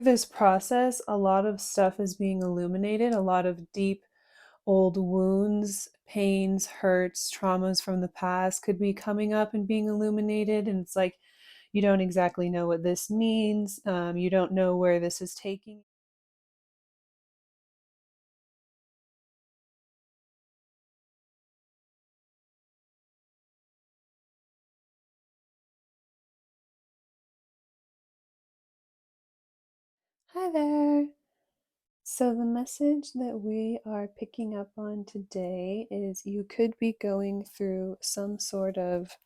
This process, a lot of stuff is being illuminated, a lot of deep old wounds, pains, hurts, traumas from the past could be coming up and being illuminated. And it's like, you don't exactly know what this means. You don't know where this is taking. Hi there. So, the message that we are picking up on today is you could be going through some sort of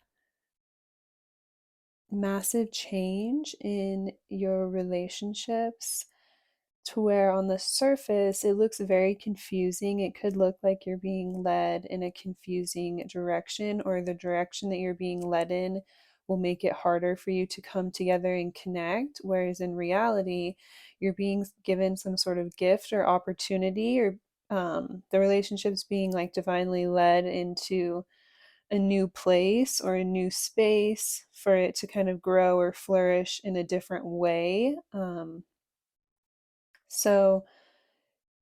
massive change in your relationships to where on the surface it looks very confusing. It could look like you're being led in a confusing direction, or the direction that you're being led in will make it harder for you to come together and connect. Whereas in reality, you're being given some sort of gift or opportunity, or the relationship's being like divinely led into a new place or a new space for it to kind of grow or flourish in a different way. So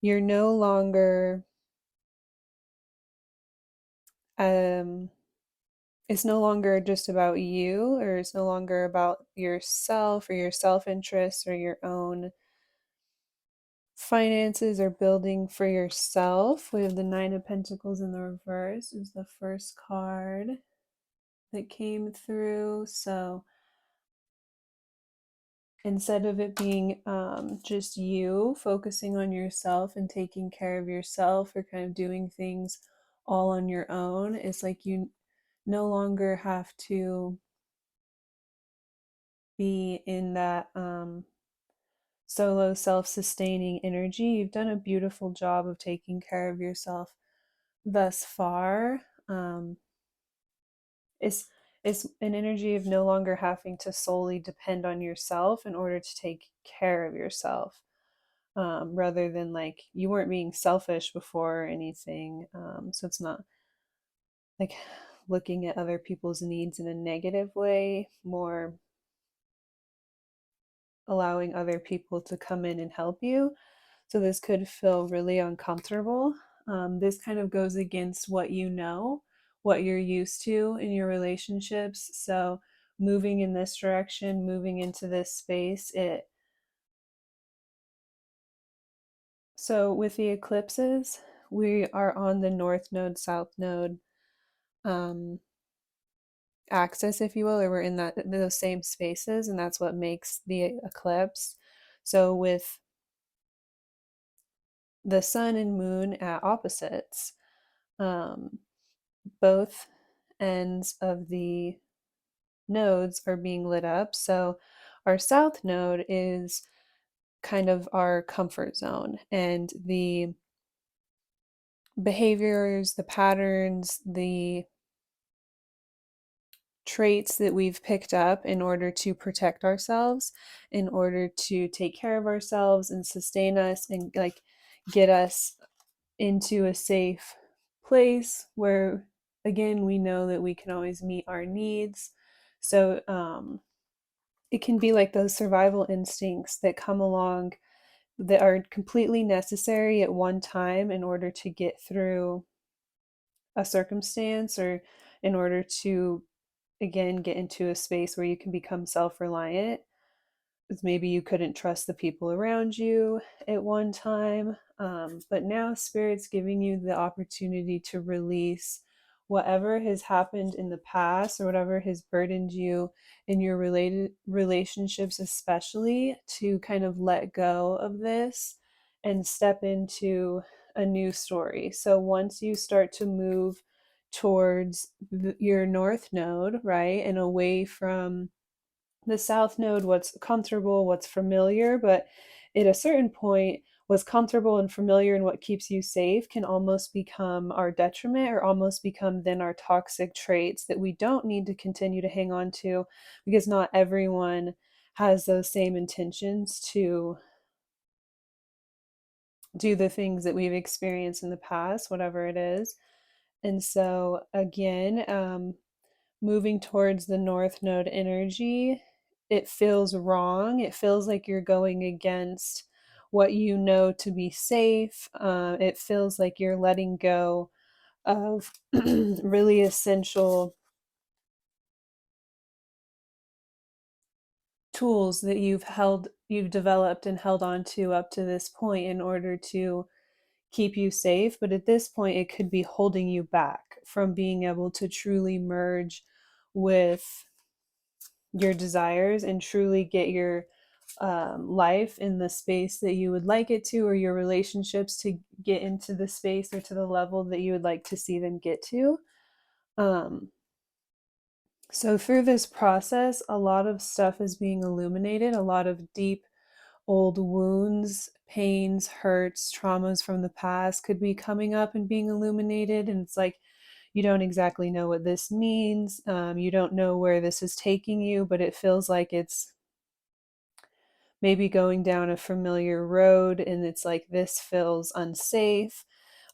you're no longer, um, it's no longer just about you, or it's no longer about yourself or your self interest or your own finances or building for yourself. We have the Nine of Pentacles in the reverse, is the first card that came through. So instead of it being just you focusing on yourself and taking care of yourself, or kind of doing things all on your own, it's like you no longer have to be in that solo self-sustaining energy. You've done a beautiful job of taking care of yourself thus far. It's an energy of no longer having to solely depend on yourself in order to take care of yourself, rather than like you weren't being selfish before or anything. So it's not like looking at other people's needs in a negative way, more allowing other people to come in and help you. So this could feel really uncomfortable. This kind of goes against what you know, what you're used to in your relationships. So moving in this direction, moving into this space, it so with the eclipses, we are on the north node, south node um, axis, if you will, or we're in those same spaces, and that's what makes the eclipse. So with the sun and moon at opposites, um, both ends of the nodes are being lit up. So our south node is kind of our comfort zone, and the behaviors, the patterns, the traits that we've picked up in order to protect ourselves, in order to take care of ourselves and sustain us and like get us into a safe place where again we know that we can always meet our needs. So it can be like those survival instincts that come along that are completely necessary at one time in order to get through a circumstance, or in order to again get into a space where you can become self-reliant. Maybe you couldn't trust the people around you at one time, but now spirit's giving you the opportunity to release whatever has happened in the past, or whatever has burdened you in your related relationships, especially to kind of let go of this and step into a new story. So once you start to move towards your north node, right, and away from the south node, what's comfortable, what's familiar, but at a certain point, what's comfortable and familiar and what keeps you safe can almost become our detriment, or almost become then our toxic traits that we don't need to continue to hang on to, because not everyone has those same intentions to do the things that we've experienced in the past, whatever it is. And so again, moving towards the north node energy it feels wrong. It feels like you're going against what you know to be safe. It feels like you're letting go of really essential tools that you've developed and held on to up to this point in order to keep you safe. But at this point, it could be holding you back from being able to truly merge with your desires and truly get your life in the space that you would like it to, or your relationships to get into the space or to the level that you would like to see them get to. Um, so, through this process, a lot of stuff is being illuminated, a lot of deep old wounds, pains, hurts, traumas from the past could be coming up and being illuminated. And it's like, you don't exactly know what this means. You don't know where this is taking you, but it feels like it's maybe going down a familiar road and it's like, this feels unsafe.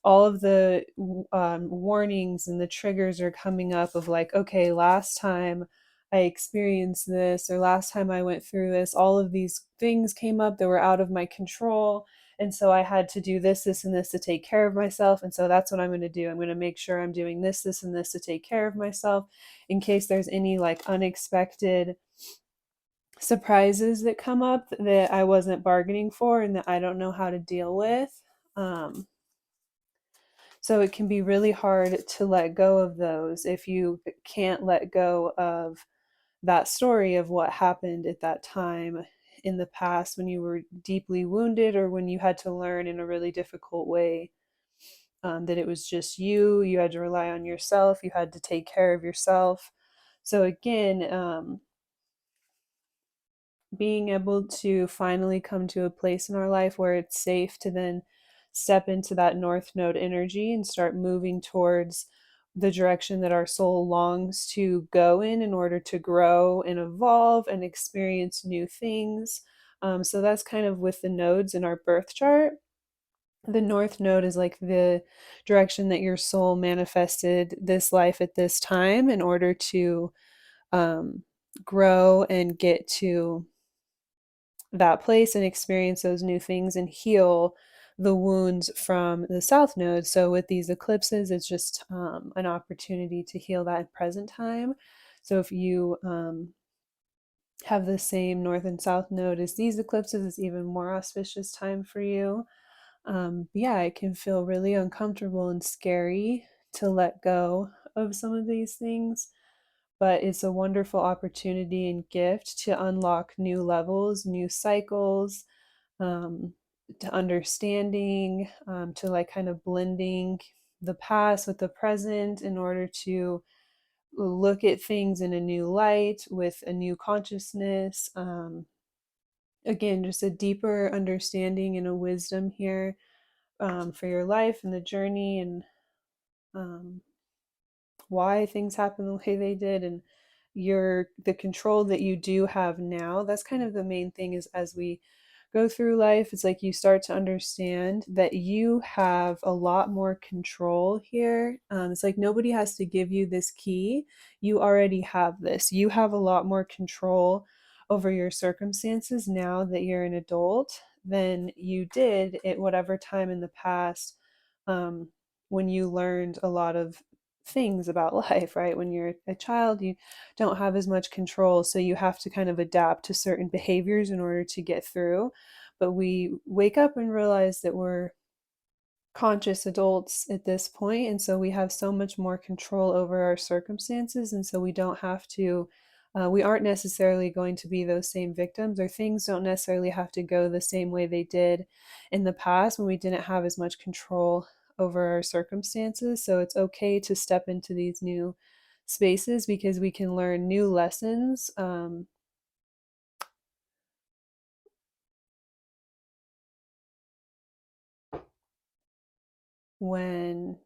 All of the warnings and the triggers are coming up of like, okay, last time I experienced this, or last time I went through this, all of these things came up that were out of my control. And so I had to do this, this, and this to take care of myself. And so that's what I'm going to do. I'm going to make sure I'm doing this, this, and this to take care of myself in case there's any like unexpected surprises that come up that I wasn't bargaining for and that I don't know how to deal with. Um, so it can be really hard to let go of those if you can't let go of that story of what happened at that time in the past when you were deeply wounded, or when you had to learn in a really difficult way, that it was just you had to rely on yourself, you had to take care of yourself. So again, being able to finally come to a place in our life where it's safe to then step into that North Node energy and start moving towards the direction that our soul longs to go in order to grow and evolve and experience new things. So that's kind of with the nodes in our birth chart. The North Node is like the direction that your soul manifested this life at this time in order to um, grow and get to that place and experience those new things and heal the wounds from the South Node. So with these eclipses, it's just an opportunity to heal that in present time. So if you have the same North and South Node as these eclipses, it's even more auspicious time for you. Yeah, it can feel really uncomfortable and scary to let go of some of these things, but it's a wonderful opportunity and gift to unlock new levels, new cycles, um, to understanding, to like kind of blending the past with the present in order to look at things in a new light with a new consciousness. Again, just a deeper understanding and a wisdom here, for your life and the journey, and um, why things happen the way they did, and the control that you do have now. That's kind of the main thing, is as we go through life, it's like you start to understand that you have a lot more control here. It's like nobody has to give you this key. You already have this. You have a lot more control over your circumstances now that you're an adult than you did at whatever time in the past, um, when you learned a lot of things about life, right? When you're a child, you don't have as much control, so you have to kind of adapt to certain behaviors in order to get through. But we wake up and realize that we're conscious adults at this point, and so we have so much more control over our circumstances, and so we don't have to we aren't necessarily going to be those same victims, or things don't necessarily have to go the same way they did in the past when we didn't have as much control over our circumstances. So it's okay to step into these new spaces because we can learn new lessons, when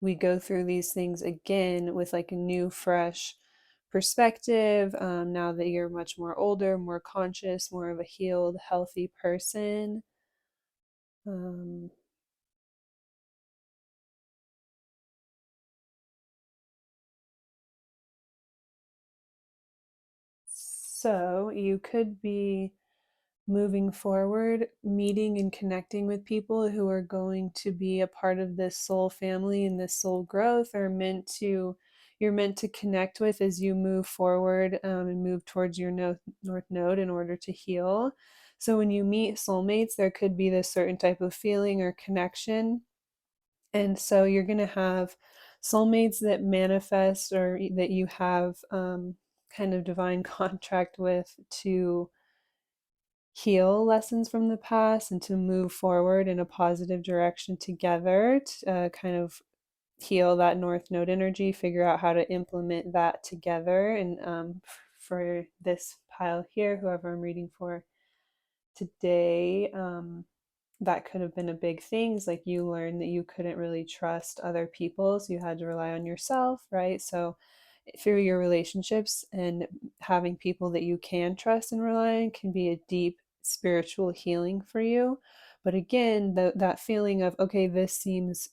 we go through these things again with like a new, fresh perspective. Now that you're much more older, more conscious, more of a healed, healthy person. Um, So you could be moving forward, meeting and connecting with people who are going to be a part of this soul family and this soul growth, are meant to you're meant to connect with as you move forward, and move towards your north node in order to heal. So when you meet soulmates, there could be this certain type of feeling or connection, and so you're going to have soulmates that manifest, or that you have kind of divine contract with, to heal lessons from the past and to move forward in a positive direction together, to kind of heal that north node energy, figure out how to implement that together. And for this pile here, whoever I'm reading for today, that could have been a big thing. It's like you learned that you couldn't really trust other people, so you had to rely on yourself, right? So through your relationships and having people that you can trust and rely on can be a deep spiritual healing for you. But again, that feeling of, okay, this seems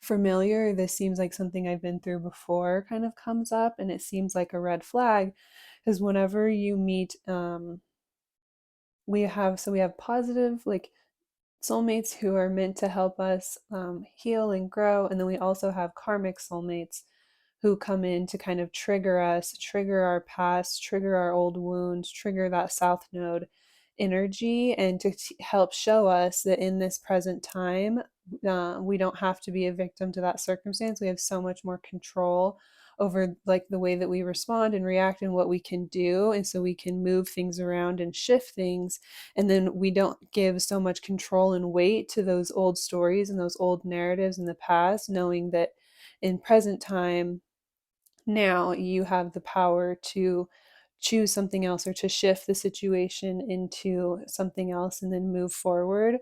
familiar, this seems like something I've been through before, kind of comes up, and it seems like a red flag. Because whenever you meet, we have positive, like, soulmates who are meant to help us heal and grow. And then we also have karmic soulmates who come in to kind of trigger us, trigger our past, trigger our old wounds, trigger that South Node energy, and to help show us that in this present time, we don't have to be a victim to that circumstance. We have so much more control over, like, the way that we respond and react and what we can do, and so we can move things around and shift things. And then we don't give so much control and weight to those old stories and those old narratives in the past, knowing that in present time, now you have the power to choose something else, or to shift the situation into something else and then move forward.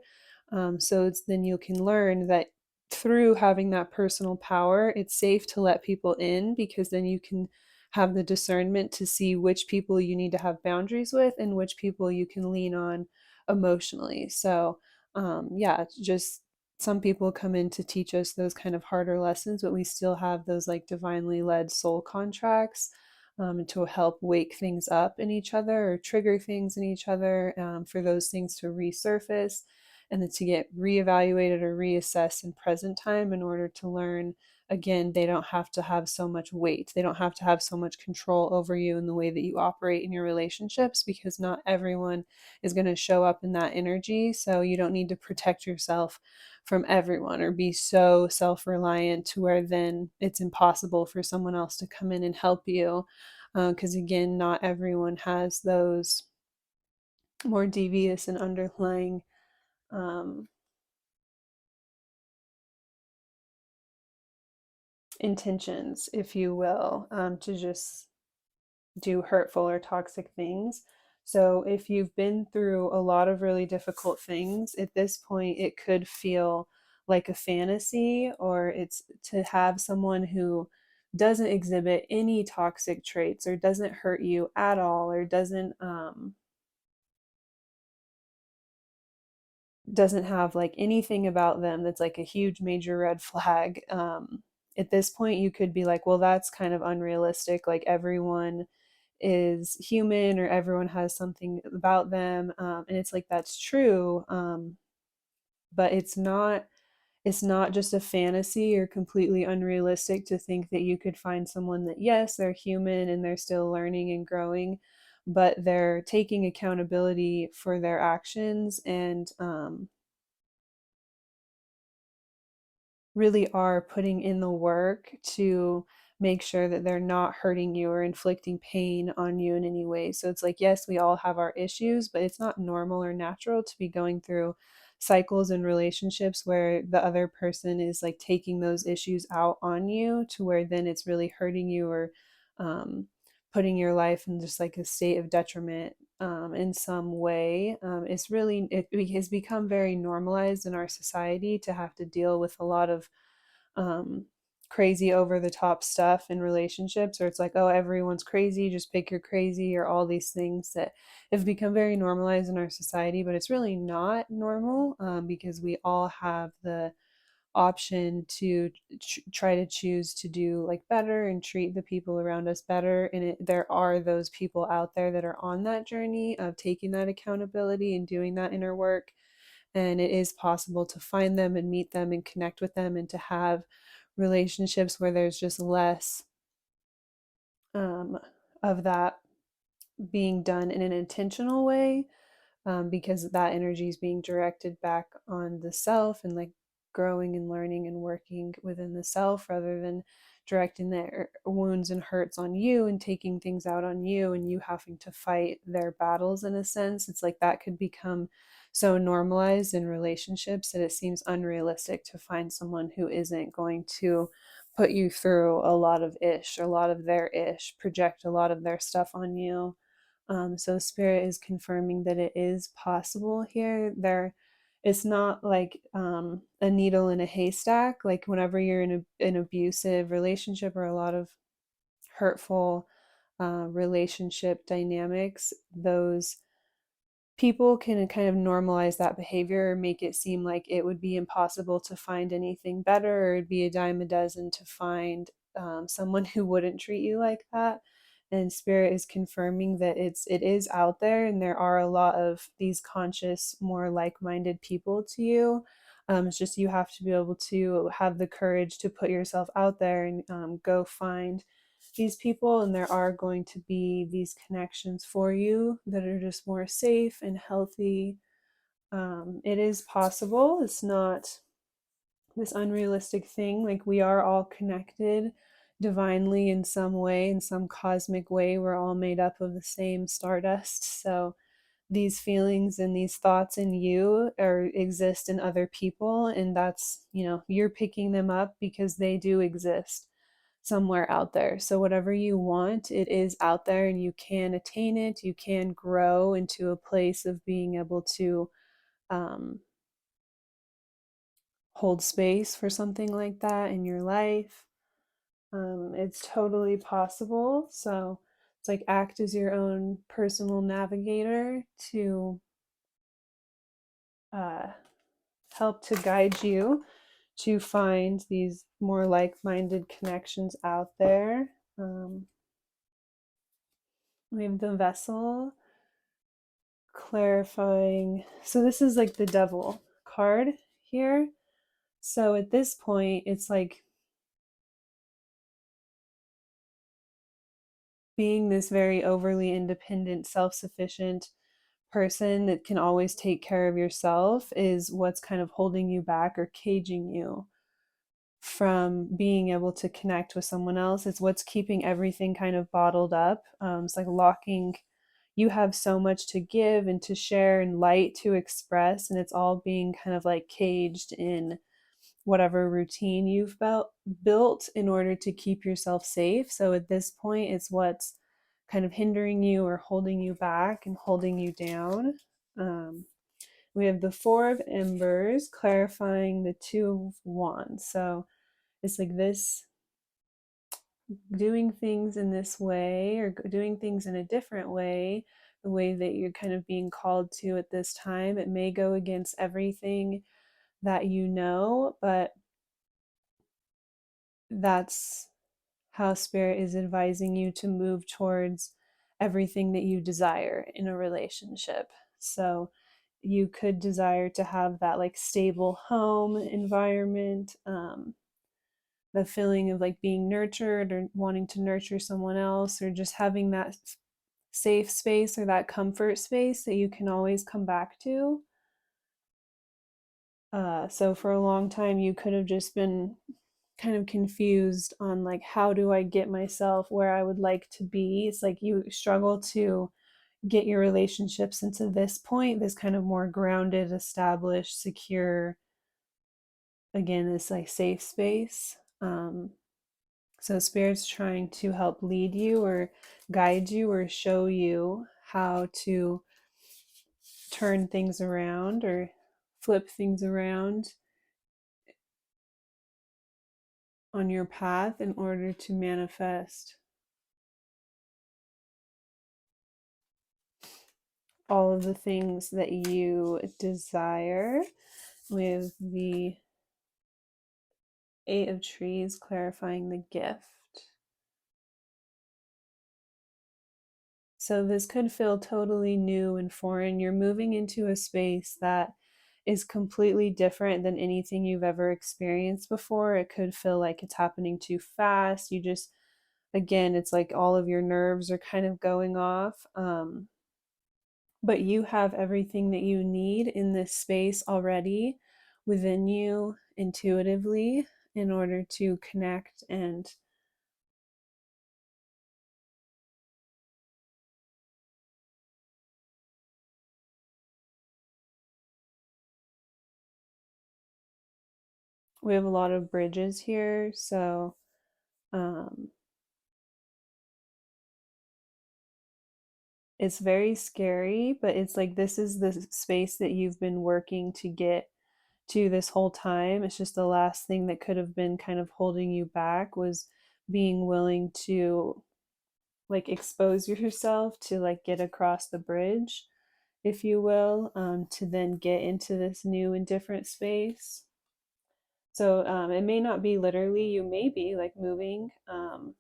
Then you can learn that through having that personal power, it's safe to let people in, because then you can have the discernment to see which people you need to have boundaries with and which people you can lean on emotionally. So, yeah, just some people come in to teach us those kind of harder lessons, but we still have those, like, divinely led soul contracts, to help wake things up in each other, or trigger things in each other, for those things to resurface and then to get reevaluated or reassessed in present time, in order to learn, again, they don't have to have so much weight. They don't have to have so much control over you in the way that you operate in your relationships, because not everyone is going to show up in that energy. So you don't need to protect yourself from everyone, or be so self-reliant to where then it's impossible for someone else to come in and help you. Because again, not everyone has those more devious and underlying um, intentions, if you will, to just do hurtful or toxic things. So if you've been through a lot of really difficult things, at this point, it could feel like a fantasy, or it's to have someone who doesn't exhibit any toxic traits, or doesn't hurt you at all, or doesn't have, like, anything about them that's like a huge major red flag. At this point, you could be like, well, that's kind of unrealistic. Like, everyone is human, or everyone has something about them, and it's like, that's true, but it's not just a fantasy or completely unrealistic to think that you could find someone that, yes, they're human and they're still learning and growing, but they're taking accountability for their actions, and really are putting in the work to make sure that they're not hurting you or inflicting pain on you in any way. So it's like, yes, we all have our issues, but it's not normal or natural to be going through cycles and relationships where the other person is, like, taking those issues out on you, to where then it's really hurting you, or um, putting your life in just like a state of detriment, in some way. It has become very normalized in our society to have to deal with a lot of um, crazy over the top stuff in relationships, or it's like, oh, everyone's crazy, just pick your crazy, or all these things that have become very normalized in our society. But it's really not normal, because we all have the option to try to choose to do like better and treat the people around us better. And there are those people out there that are on that journey of taking that accountability and doing that inner work. And it is possible to find them and meet them and connect with them and to have relationships where there's just less of that being done in an intentional way, because that energy is being directed back on the self and like growing and learning and working within the self rather than directing their wounds and hurts on you and taking things out on you and you having to fight their battles in a sense. It's like that could become so normalized in relationships that it seems unrealistic to find someone who isn't going to put you through a lot of a lot of their project a lot of their stuff on you. So spirit is confirming that it is possible here. It's not like a needle in a haystack. Like whenever you're in an abusive relationship or a lot of hurtful relationship dynamics, those people can kind of normalize that behavior or make it seem like it would be impossible to find anything better, or it'd be a dime a dozen to find someone who wouldn't treat you like that. And spirit is confirming that it is out there, and there are a lot of these conscious, more like-minded people to you. It's just you have to be able to have the courage to put yourself out there and go find these people, and there are going to be these connections for you that are just more safe and healthy. It is possible. It's not this unrealistic thing. Like we are all connected divinely in some way, in some cosmic way. We're all made up of the same stardust. So these feelings and these thoughts in you exist in other people, and that's, you're picking them up because they do exist somewhere out there. So whatever you want, it is out there and you can attain it. You can grow into a place of being able to um, hold space for something like that in your life. It's totally possible. So it's like act as your own personal navigator to uh, help to guide you to find these more like-minded connections out there. We have the vessel clarifying. So this is like the devil card here. So at this point, it's like being this very overly independent, self-sufficient person that can always take care of yourself is what's kind of holding you back or caging you from being able to connect with someone else. It's what's keeping everything kind of bottled up. It's like locking. You have so much to give and to share and light to express, and it's all being kind of like caged in whatever routine you've built in order to keep yourself safe. So at this point, it's what's kind of hindering you or holding you back and holding you down. We have the Four of Embers clarifying the Two of Wands. So it's like this, doing things in this way or doing things in a different way, the way that you're kind of being called to at this time. It may go against everything that you know, but that's how spirit is advising you to move towards everything that you desire in a relationship. So you could desire to have that like stable home environment, the feeling of like being nurtured or wanting to nurture someone else, or just having that safe space or that comfort space that you can always come back to. So for a long time, you could have just been kind of confused on like, how do I get myself where I would like to be? It's like you struggle to get your relationships into this point, this kind of more grounded, established, secure, again, this like safe space. So spirit's trying to help lead you or guide you or show you how to turn things around or flip things around on your path in order to manifest all of the things that you desire. With the Eight of Trees, clarifying the gift. So this could feel totally new and foreign. You're moving into a space that is completely different than anything you've ever experienced before. It could feel like it's happening too fast. You just, again, it's like all of your nerves are kind of going off. But you have everything that you need in this space already within you intuitively in order to connect. And we have a lot of bridges here. So, um, it's very scary, but it's like this is the space that you've been working to get to this whole time. It's just the last thing that could have been kind of holding you back was being willing to like expose yourself to like get across the bridge, if you will, to then get into this new and different space. So it may not be literally, you may be like moving, and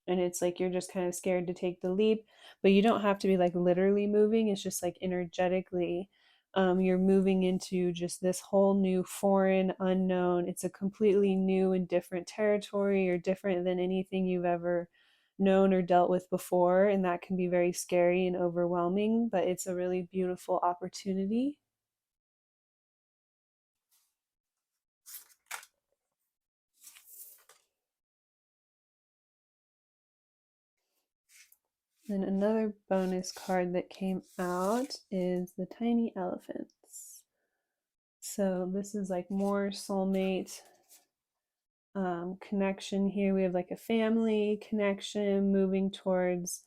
it's like you're just kind of scared to take the leap, but you don't have to be like literally moving. It's just like energetically, you're moving into just this whole new foreign unknown. It's a completely new and different territory, or different than anything you've ever known or dealt with before, and that can be very scary and overwhelming, but it's a really beautiful opportunity. Then another bonus card that came out is the tiny elephants. So this is like more soulmate connection here. We have like a family connection moving towards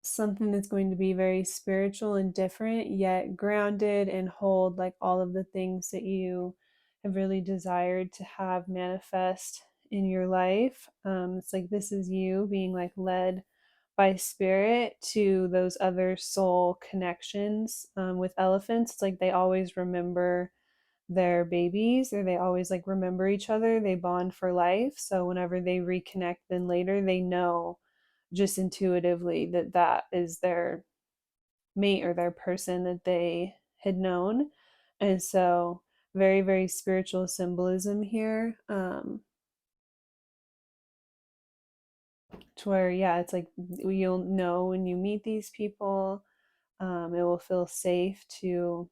something that's going to be very spiritual and different, yet grounded and hold like all of the things that you have really desired to have manifest in your life. It's like this is you being like led by spirit to those other soul connections. With elephants, it's like they always remember their babies, or they always like remember each other. They bond for life. So whenever they reconnect then later, they know just intuitively that that is their mate or their person that they had known. And so very, very spiritual symbolism here. To where, yeah, it's like you'll know when you meet these people, it will feel safe to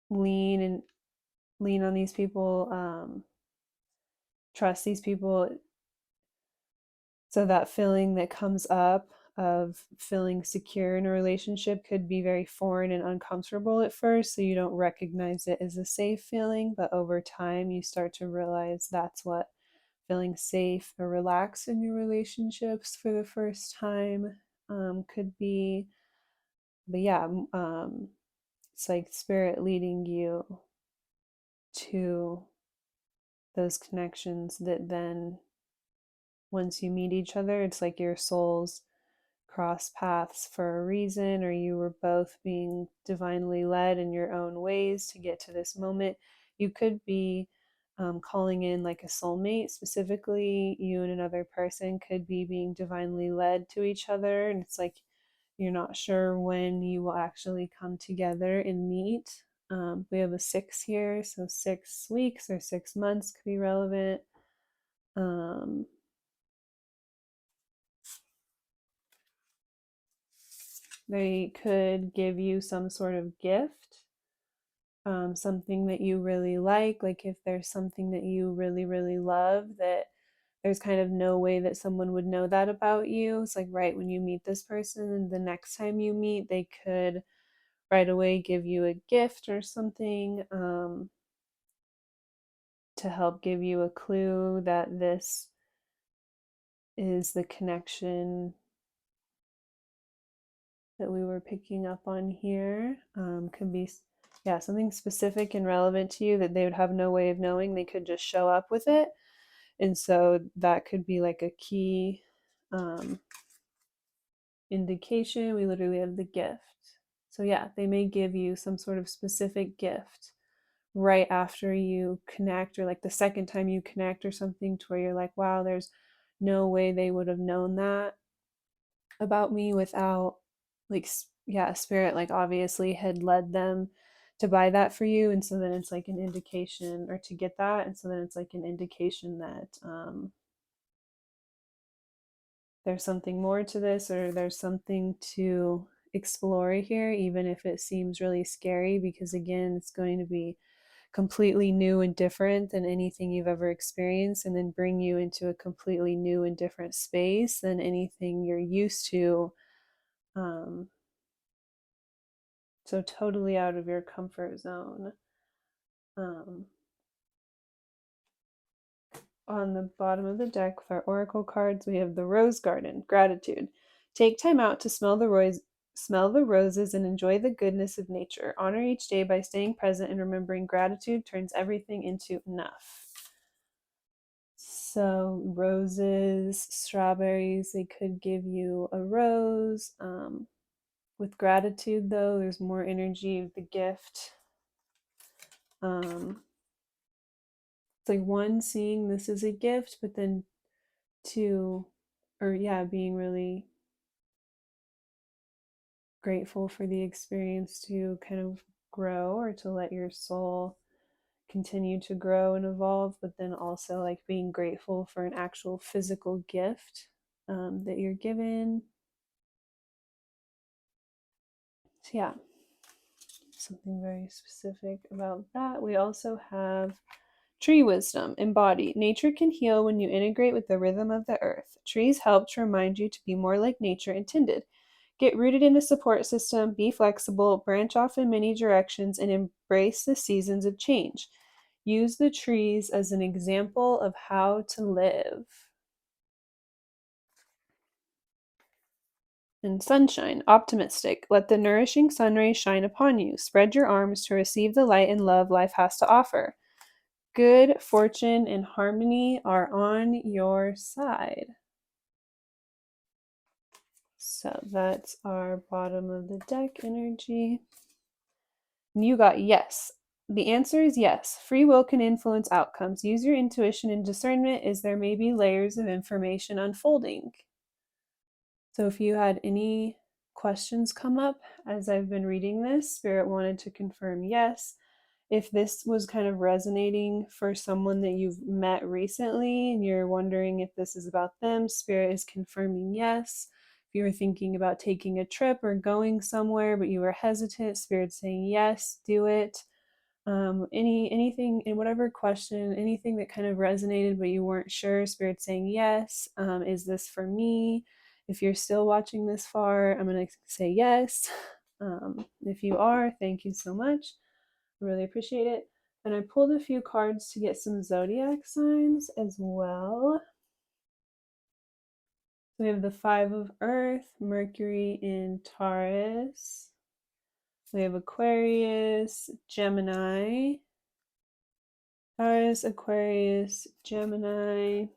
lean and lean on these people, trust these people. So that feeling that comes up of feeling secure in a relationship could be very foreign and uncomfortable at first, so you don't recognize it as a safe feeling, but over time you start to realize that's what feeling safe or relaxed in your relationships for the first time could be. But yeah, it's like spirit leading you to those connections that then once you meet each other, it's like your souls cross paths for a reason, or you were both being divinely led in your own ways to get to this moment. You could be calling in like a soulmate, specifically, you and another person could be being divinely led to each other, and it's like you're not sure when you will actually come together and meet. We have a 6 here, so 6 weeks or 6 months could be relevant. Um, they could give you some sort of gift, something that you really like if there's something that you really, really love that there's kind of no way that someone would know that about you. It's like right when you meet this person, and the next time you meet, they could right away give you a gift or something, to help give you a clue that this is the connection that we were picking up on here. Could be, yeah, something specific and relevant to you that they would have no way of knowing. They could just show up with it. And so that could be like a key um, indication. We literally have the gift. So, yeah, they may give you some sort of specific gift right after you connect, or like the second time you connect or something, to where you're like, wow, there's no way they would have known that about me without, like, yeah, spirit like obviously had led them to buy that for you. And so then it's like an indication, or to get that, and so then it's like an indication that there's something more to this, or there's something to explore here, even if it seems really scary, because again, it's going to be completely new and different than anything you've ever experienced, and then bring you into a completely new and different space than anything you're used to. Um, so totally out of your comfort zone. Um, on the bottom of the deck with our oracle cards, we have the Rose Garden, gratitude. Take time out to smell the roses and enjoy the goodness of nature. Honor each day by staying present and remembering gratitude turns everything into enough. So roses, strawberries, they could give you a rose. With gratitude, though, there's more energy of the gift. It's like one, seeing this as a gift, but then two, or yeah, being really grateful for the experience to kind of grow, or to let your soul continue to grow and evolve, but then also like being grateful for an actual physical gift that you're given. So yeah, something very specific about that. We also have tree wisdom, embody. Nature can heal when you integrate with the rhythm of the earth. Trees help to remind you to be more like nature intended. Get rooted in a support system, be flexible, branch off in many directions, and embrace the seasons of change. Use the trees as an example of how to live. And sunshine, optimistic. Let the nourishing sun rays shine upon you. Spread your arms to receive the light and love life has to offer. Good fortune and harmony are on your side. So that's our bottom of the deck energy. And you got yes. The answer is yes. Free will can influence outcomes. Use your intuition and discernment as there may be layers of information unfolding. So if you had any questions come up as I've been reading this, Spirit wanted to confirm yes. If this was kind of resonating for someone that you've met recently and you're wondering if this is about them, Spirit is confirming yes. If you were thinking about taking a trip or going somewhere but you were hesitant, Spirit's saying yes, do it. Anything in whatever question, anything that kind of resonated but you weren't sure, Spirit saying yes. Is this for me? If you're still watching this far, I'm going to say yes. If you are, thank you so much. I really appreciate it. And I pulled a few cards to get some zodiac signs as well. So we have the Five of Earth, Mercury in Taurus. We have Aquarius, Gemini. Taurus, Aquarius, Gemini.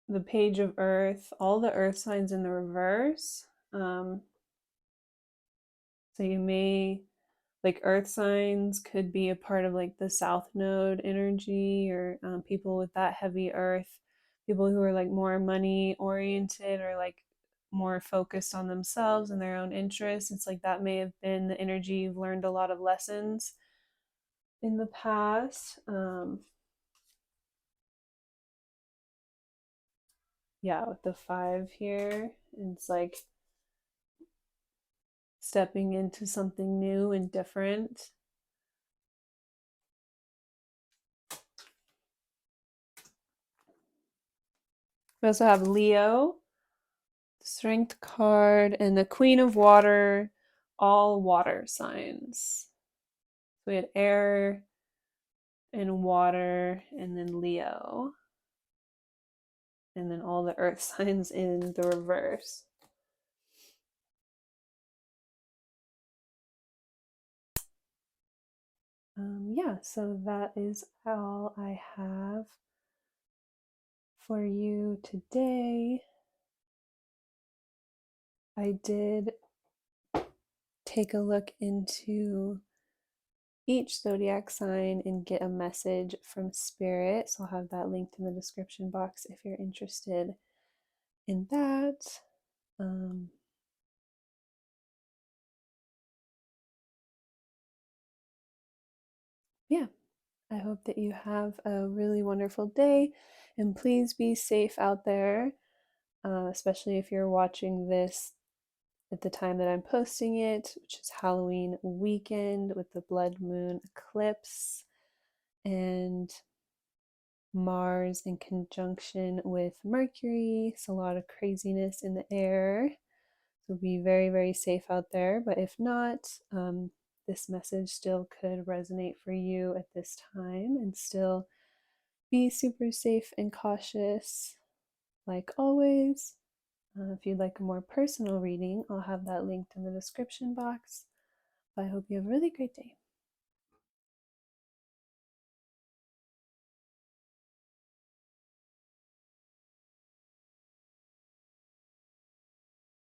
The Page of Earth, all the earth signs in the reverse. So you may, like, earth signs could be a part of like the South Node energy, or people with that heavy earth, people who are like more money oriented, or like more focused on themselves and their own interests. It's like that may have been the energy you've learned a lot of lessons in the past. Yeah, with the five here, it's like stepping into something new and different. We also have Leo, Strength card, and the Queen of Water, all water signs. So we had air and water, and then Leo, and then all the earth signs in the reverse. Yeah, so that is all I have for you today. I did take a look into each zodiac sign and get a message from spirit. So I'll have that linked in the description box if you're interested in that. Yeah, I hope that you have a really wonderful day, and please be safe out there, especially if you're watching this at the time that I'm posting it, which is Halloween weekend with the blood moon eclipse and Mars in conjunction with Mercury. So a lot of craziness in the air. So be very, very safe out there. But if not, this message still could resonate for you at this time, and still be super safe and cautious, like always. If you'd like a more personal reading, I'll have that linked in the description box. But I hope you have a really great day.